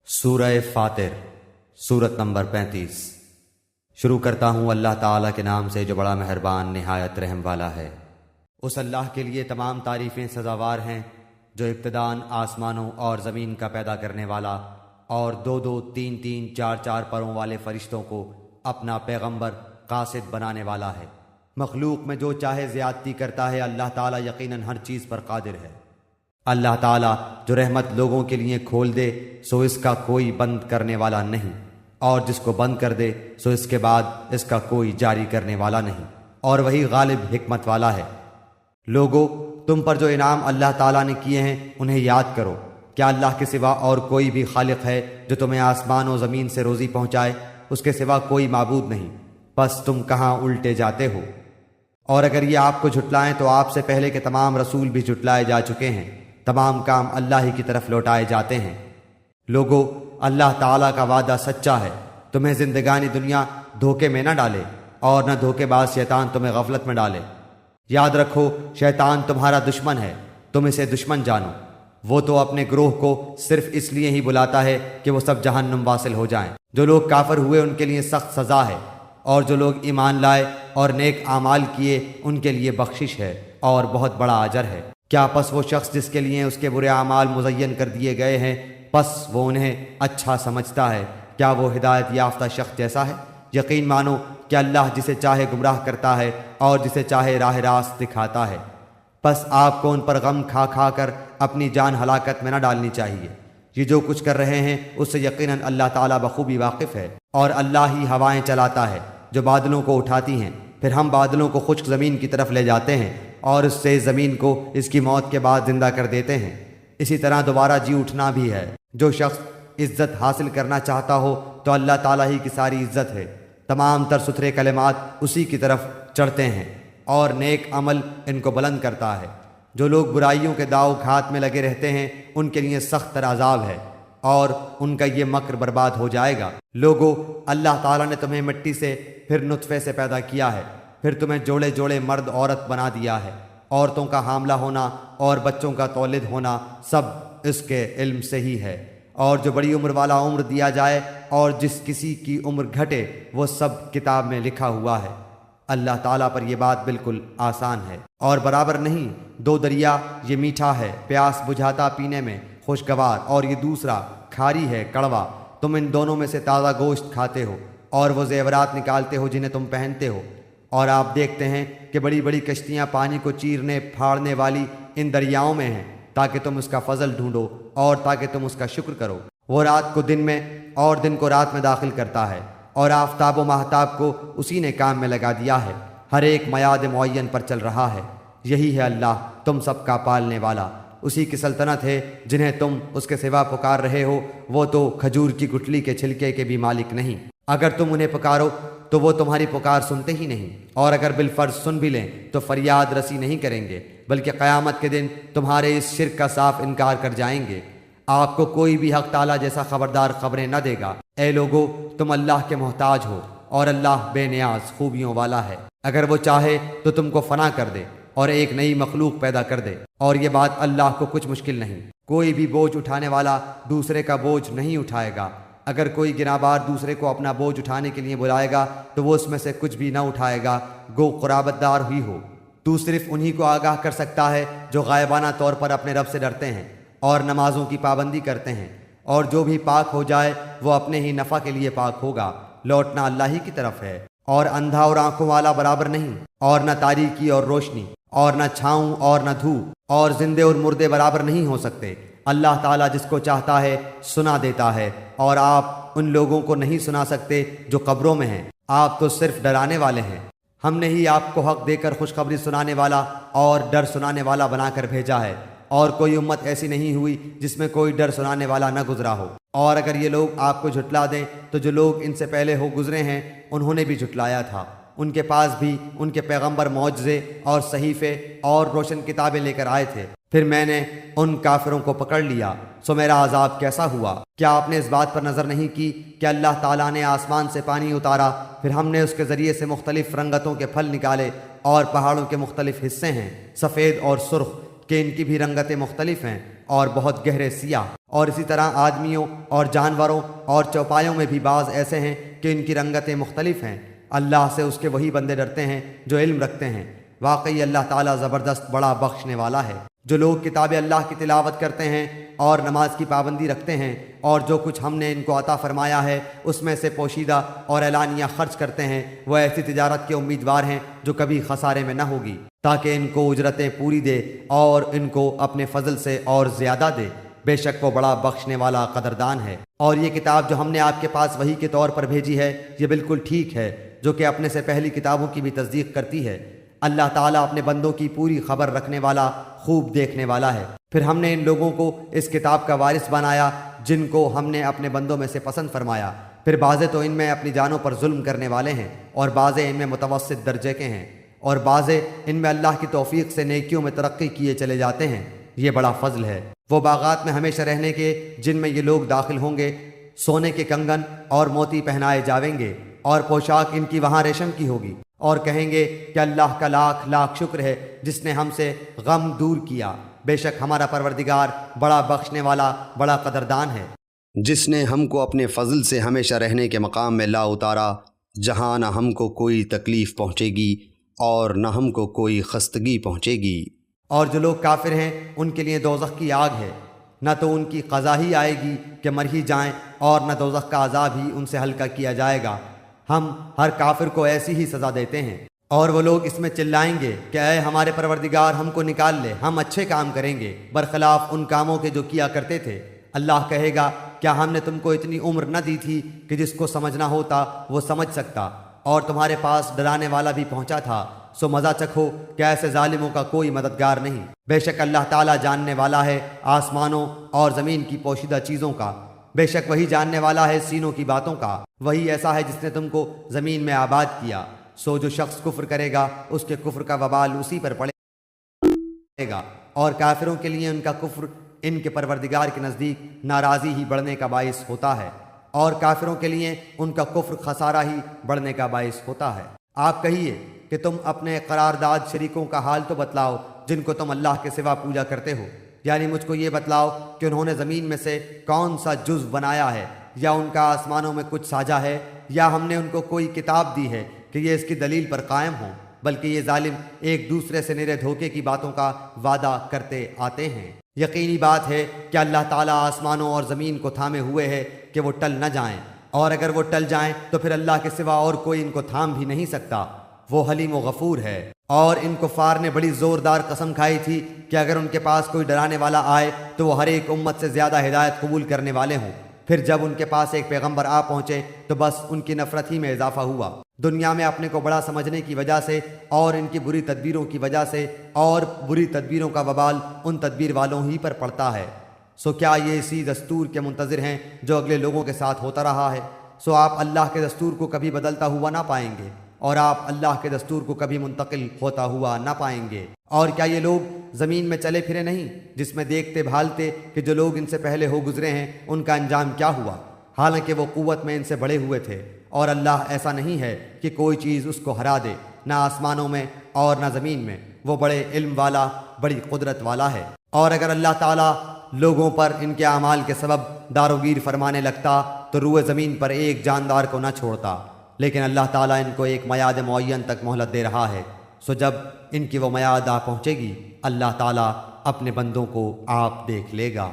سورہ فاطر سورت نمبر 35۔ شروع کرتا ہوں اللہ تعالیٰ کے نام سے جو بڑا مہربان نہایت رحم والا ہے۔ اس اللہ کے لیے تمام تعریفیں سزاوار ہیں جو ابتداً آسمانوں اور زمین کا پیدا کرنے والا اور دو دو تین تین چار چار پروں والے فرشتوں کو اپنا پیغمبر قاصد بنانے والا ہے۔ مخلوق میں جو چاہے زیادتی کرتا ہے، اللہ تعالیٰ یقیناً ہر چیز پر قادر ہے۔ اللہ تعالیٰ جو رحمت لوگوں کے لیے کھول دے سو اس کا کوئی بند کرنے والا نہیں، اور جس کو بند کر دے سو اس کے بعد اس کا کوئی جاری کرنے والا نہیں، اور وہی غالب حکمت والا ہے۔ لوگو، تم پر جو انعام اللہ تعالیٰ نے کیے ہیں انہیں یاد کرو۔ کیا اللہ کے سوا اور کوئی بھی خالق ہے جو تمہیں آسمان و زمین سے روزی پہنچائے؟ اس کے سوا کوئی معبود نہیں، پس تم کہاں الٹے جاتے ہو؟ اور اگر یہ آپ کو جھٹلائیں تو آپ سے پہلے کے تمام رسول بھی جھٹلائے جا چکے ہیں۔ تمام کام اللہ ہی کی طرف لوٹائے جاتے ہیں۔ لوگو، اللہ تعالیٰ کا وعدہ سچا ہے، تمہیں زندگانی دنیا دھوکے میں نہ ڈالے، اور نہ دھوکے باز شیطان تمہیں غفلت میں ڈالے۔ یاد رکھو، شیطان تمہارا دشمن ہے، تم اسے دشمن جانو۔ وہ تو اپنے گروہ کو صرف اس لیے ہی بلاتا ہے کہ وہ سب جہنم واصل ہو جائیں۔ جو لوگ کافر ہوئے ان کے لیے سخت سزا ہے، اور جو لوگ ایمان لائے اور نیک اعمال کیے ان کے لیے بخشش ہے اور بہت بڑا اجر ہے۔ کیا پس وہ شخص جس کے لیے اس کے برے اعمال مزین کر دیے گئے ہیں، پس وہ انہیں اچھا سمجھتا ہے؟ کیا وہ ہدایت یافتہ شخص جیسا ہے؟ یقین مانو کہ اللہ جسے چاہے گمراہ کرتا ہے اور جسے چاہے راہ راست دکھاتا ہے۔ پس آپ کو ان پر غم کھا کھا کر اپنی جان ہلاکت میں نہ ڈالنی چاہیے۔ یہ جو کچھ کر رہے ہیں اس سے یقیناً اللہ تعالیٰ بخوبی واقف ہے۔ اور اللہ ہی ہوائیں چلاتا ہے جو بادلوں کو اٹھاتی ہیں، پھر ہم بادلوں کو خشک زمین کی طرف لے جاتے ہیں اور اس سے زمین کو اس کی موت کے بعد زندہ کر دیتے ہیں۔ اسی طرح دوبارہ جی اٹھنا بھی ہے۔ جو شخص عزت حاصل کرنا چاہتا ہو تو اللہ تعالیٰ ہی کی ساری عزت ہے۔ تمام تر ستھرے کلمات اسی کی طرف چڑھتے ہیں اور نیک عمل ان کو بلند کرتا ہے۔ جو لوگ برائیوں کے داؤ گھات میں لگے رہتے ہیں ان کے لیے سخت تر عذاب ہے، اور ان کا یہ مکر برباد ہو جائے گا۔ لوگو، اللہ تعالیٰ نے تمہیں مٹی سے پھر نطفے سے پیدا کیا ہے، پھر تمہیں جوڑے جوڑے مرد عورت بنا دیا ہے۔ عورتوں کا حاملہ ہونا اور بچوں کا تولد ہونا سب اس کے علم سے ہی ہے۔ اور جو بڑی عمر والا عمر دیا جائے اور جس کسی کی عمر گھٹے وہ سب کتاب میں لکھا ہوا ہے۔ اللہ تعالیٰ پر یہ بات بالکل آسان ہے اور برابر نہیں۔ دو دریا، یہ میٹھا ہے پیاس بجھاتا پینے میں خوشگوار، اور یہ دوسرا کھاری ہے کڑوا۔ تم ان دونوں میں سے تازہ گوشت کھاتے ہو اور وہ زیورات نکالتے ہو جنہیں تم پہنتے ہو۔ اور آپ دیکھتے ہیں کہ بڑی بڑی کشتیاں پانی کو چیرنے پھاڑنے والی ان دریاؤں میں ہیں، تاکہ تم اس کا فضل ڈھونڈو اور تاکہ تم اس کا شکر کرو۔ وہ رات کو دن میں اور دن کو رات میں داخل کرتا ہے، اور آفتاب و ماہتاب کو اسی نے کام میں لگا دیا ہے۔ ہر ایک میعاد معین پر چل رہا ہے۔ یہی ہے اللہ تم سب کا پالنے والا۔ اسی کی سلطنت ہے جنہیں تم اس کے سوا پکار رہے ہو، وہ تو کھجور کی گٹھلی کے چھلکے کے بھی مالک نہیں۔ اگر تم انہیں پکارو تو وہ تمہاری پکار سنتے ہی نہیں، اور اگر بالفرض سن بھی لیں تو فریاد رسی نہیں کریں گے، بلکہ قیامت کے دن تمہارے اس شرک کا صاف انکار کر جائیں گے۔ آپ کو کوئی بھی حق تعالیٰ جیسا خبردار خبریں نہ دے گا۔ اے لوگو، تم اللہ کے محتاج ہو، اور اللہ بے نیاز خوبیوں والا ہے۔ اگر وہ چاہے تو تم کو فنا کر دے اور ایک نئی مخلوق پیدا کر دے، اور یہ بات اللہ کو کچھ مشکل نہیں۔ کوئی بھی بوجھ اٹھانے والا دوسرے کا بوجھ نہیں اٹھائے گا۔ اگر کوئی گناہبار دوسرے کو اپنا بوجھ اٹھانے کے لیے بلائے گا تو وہ اس میں سے کچھ بھی نہ اٹھائے گا، گو قرابت دار ہی ہو۔ تو صرف انہی کو آگاہ کر سکتا ہے جو غائبانہ طور پر اپنے رب سے ڈرتے ہیں اور نمازوں کی پابندی کرتے ہیں، اور جو بھی پاک ہو جائے وہ اپنے ہی نفع کے لیے پاک ہوگا۔ لوٹنا اللہ ہی کی طرف ہے۔ اور اندھا اور آنکھوں والا برابر نہیں، اور نہ تاریکی اور روشنی، اور نہ چھاؤں اور نہ دھوپ، اور زندے اور مردے برابر نہیں ہو سکتے۔ اللہ تعالیٰ جس کو چاہتا ہے سنا دیتا ہے، اور آپ ان لوگوں کو نہیں سنا سکتے جو قبروں میں ہیں۔ آپ تو صرف ڈرانے والے ہیں۔ ہم نے ہی آپ کو حق دے کر خوشخبری سنانے والا اور ڈر سنانے والا بنا کر بھیجا ہے، اور کوئی امت ایسی نہیں ہوئی جس میں کوئی ڈر سنانے والا نہ گزرا ہو۔ اور اگر یہ لوگ آپ کو جھٹلا دیں تو جو لوگ ان سے پہلے ہو گزرے ہیں انہوں نے بھی جھٹلایا تھا۔ ان کے پاس بھی ان کے پیغمبر معجزے اور صحیفے اور روشن کتابیں لے کر آئے تھے، پھر میں نے ان کافروں کو پکڑ لیا، سو میرا عذاب کیسا ہوا۔ کیا آپ نے اس بات پر نظر نہیں کی کہ اللہ تعالیٰ نے آسمان سے پانی اتارا، پھر ہم نے اس کے ذریعے سے مختلف رنگتوں کے پھل نکالے، اور پہاڑوں کے مختلف حصے ہیں، سفید اور سرخ، کہ ان کی بھی رنگتیں مختلف ہیں اور بہت گہرے سیاہ، اور اسی طرح آدمیوں اور جانوروں اور چوپایوں میں بھی بعض ایسے ہیں کہ ان کی رنگتیں مختلف ہیں۔ اللہ سے اس کے وہی بندے ڈرتے ہیں جو علم رکھتے ہیں۔ واقعی اللہ تعالیٰ زبردست بڑا بخشنے والا ہے۔ جو لوگ کتاب اللہ کی تلاوت کرتے ہیں اور نماز کی پابندی رکھتے ہیں اور جو کچھ ہم نے ان کو عطا فرمایا ہے اس میں سے پوشیدہ اور اعلانیہ خرچ کرتے ہیں، وہ ایسی تجارت کے امیدوار ہیں جو کبھی خسارے میں نہ ہوگی، تاکہ ان کو اجرتیں پوری دے اور ان کو اپنے فضل سے اور زیادہ دے۔ بے شک وہ بڑا بخشنے والا قدردان ہے۔ اور یہ کتاب جو ہم نے آپ کے پاس وحی کے طور پر بھیجی ہے یہ بالکل ٹھیک ہے، جو کہ اپنے سے پہلی کتابوں کی بھی تصدیق کرتی ہے۔ اللہ تعالیٰ اپنے بندوں کی پوری خبر رکھنے والا، خوب دیکھنے والا ہے۔ پھر ہم نے ان لوگوں کو اس کتاب کا وارث بنایا جن کو ہم نے اپنے بندوں میں سے پسند فرمایا، پھر بعضے تو ان میں اپنی جانوں پر ظلم کرنے والے ہیں اور بعضے ان میں متوسط درجے کے ہیں، اور بعضے ان میں اللہ کی توفیق سے نیکیوں میں ترقی کیے چلے جاتے ہیں۔ یہ بڑا فضل ہے۔ وہ باغات میں ہمیشہ رہنے کے جن میں یہ لوگ داخل ہوں گے، سونے کے کنگن اور موتی پہنائے جاویں گے، اور پوشاک ان کی وہاں ریشم کی ہوگی، اور کہیں گے کہ اللہ کا لاکھ لاکھ شکر ہے جس نے ہم سے غم دور کیا۔ بے شک ہمارا پروردگار بڑا بخشنے والا، بڑا قدردان ہے۔ جس نے ہم کو اپنے فضل سے ہمیشہ رہنے کے مقام میں لا اتارا، جہاں نہ ہم کو کوئی تکلیف پہنچے گی اور نہ ہم کو کوئی خستگی پہنچے گی۔ اور جو لوگ کافر ہیں ان کے لیے دوزخ کی آگ ہے، نہ تو ان کی قضا ہی آئے گی کہ مر ہی جائیں، اور نہ دوزخ کا عذاب ہی ان سے ہلکا کیا جائے گا۔ ہم ہر کافر کو ایسی ہی سزا دیتے ہیں۔ اور وہ لوگ اس میں چلائیں گے کہ اے ہمارے پروردگار ہم کو نکال لے، ہم اچھے کام کریں گے برخلاف ان کاموں کے جو کیا کرتے تھے۔ اللہ کہے گا کیا ہم نے تم کو اتنی عمر نہ دی تھی کہ جس کو سمجھنا ہوتا وہ سمجھ سکتا، اور تمہارے پاس ڈرانے والا بھی پہنچا تھا، سو مزہ چکھو کہ ایسے ظالموں کا کوئی مددگار نہیں۔ بے شک اللہ تعالیٰ جاننے والا ہے آسمانوں اور زمین کی پوشیدہ چیزوں کا، بے شک وہی جاننے والا ہے سینوں کی باتوں کا۔ وہی ایسا ہے جس نے تم کو زمین میں آباد کیا، سو جو شخص کفر کرے گا اس کے کفر کا وبال اسی پر پڑے گا، اور کافروں کے لیے ان کا کفر ان کے پروردگار کے نزدیک ناراضی ہی بڑھنے کا باعث ہوتا ہے، اور کافروں کے لیے ان کا کفر خسارہ ہی بڑھنے کا باعث ہوتا ہے۔ آپ کہیے کہ تم اپنے قرارداد شریکوں کا حال تو بتلاؤ جن کو تم اللہ کے سوا پوجا کرتے ہو، یعنی مجھ کو یہ بتلاؤ کہ انہوں نے زمین میں سے کون سا جزو بنایا ہے، یا ان کا آسمانوں میں کچھ ساجا ہے، یا ہم نے ان کو کوئی کتاب دی ہے کہ یہ اس کی دلیل پر قائم ہوں، بلکہ یہ ظالم ایک دوسرے سے نرے دھوکے کی باتوں کا وعدہ کرتے آتے ہیں۔ یقینی بات ہے کہ اللہ تعالیٰ آسمانوں اور زمین کو تھامے ہوئے ہے کہ وہ ٹل نہ جائیں، اور اگر وہ ٹل جائیں تو پھر اللہ کے سوا اور کوئی ان کو تھام بھی نہیں سکتا۔ وہ حلیم و غفور ہے۔ اور ان کفار نے بڑی زوردار قسم کھائی تھی کہ اگر ان کے پاس کوئی ڈرانے والا آئے تو وہ ہر ایک امت سے زیادہ ہدایت قبول کرنے والے ہوں۔ پھر جب ان کے پاس ایک پیغمبر آ پہنچے تو بس ان کی نفرت ہی میں اضافہ ہوا، دنیا میں اپنے کو بڑا سمجھنے کی وجہ سے اور ان کی بری تدبیروں کی وجہ سے، اور بری تدبیروں کا وبال ان تدبیر والوں ہی پر پڑتا ہے۔ سو کیا یہ اسی دستور کے منتظر ہیں جو اگلے لوگوں کے ساتھ ہوتا رہا ہے؟ سو آپ اللہ کے دستور کو کبھی بدلتا ہوا نہ پائیں گے، اور آپ اللہ کے دستور کو کبھی منتقل ہوتا ہوا نہ پائیں گے۔ اور کیا یہ لوگ زمین میں چلے پھرے نہیں، جس میں دیکھتے بھالتے کہ جو لوگ ان سے پہلے ہو گزرے ہیں ان کا انجام کیا ہوا، حالانکہ وہ قوت میں ان سے بڑے ہوئے تھے۔ اور اللہ ایسا نہیں ہے کہ کوئی چیز اس کو ہرا دے، نہ آسمانوں میں اور نہ زمین میں، وہ بڑے علم والا، بڑی قدرت والا ہے۔ اور اگر اللہ تعالیٰ لوگوں پر ان کے اعمال کے سبب داروگیر فرمانے لگتا تو روئے زمین پر ایک جاندار کو نہ چھوڑتا، لیکن اللہ تعالیٰ ان کو ایک میعاد معین تک مہلت دے رہا ہے۔ سو جب ان کی وہ میعاد آ پہنچے گی، اللہ تعالیٰ اپنے بندوں کو آپ دیکھ لے گا۔